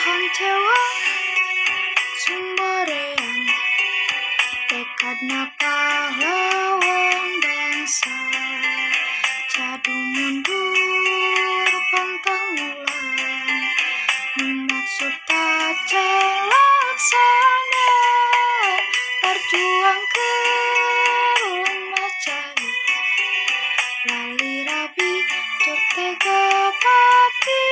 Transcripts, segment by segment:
Tahan cewa Sumberean tekadna pahlawan bangsa, jadu mundur pantang ulang, maksud tak laksana, berjuang ke lemacai, lali rabi tertega pati,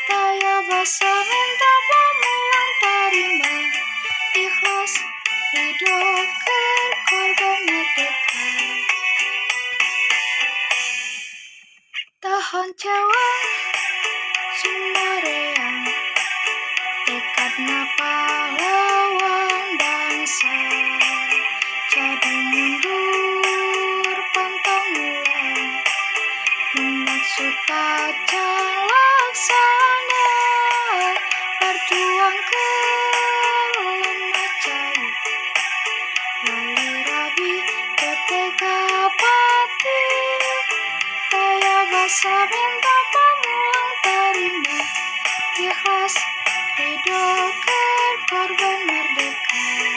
daya basa minta pamulang tarima, ikhlas hidup korban merdeka. Tahan cewa Sumberean tekadna pahlawan bangsa, jadu mundur pantang ulang, maksud tak laksana, berjuang ke lemacai, lali rabi tertega pati, daya basa minta pamulang tarima, ikhlas hidup korban merdeka.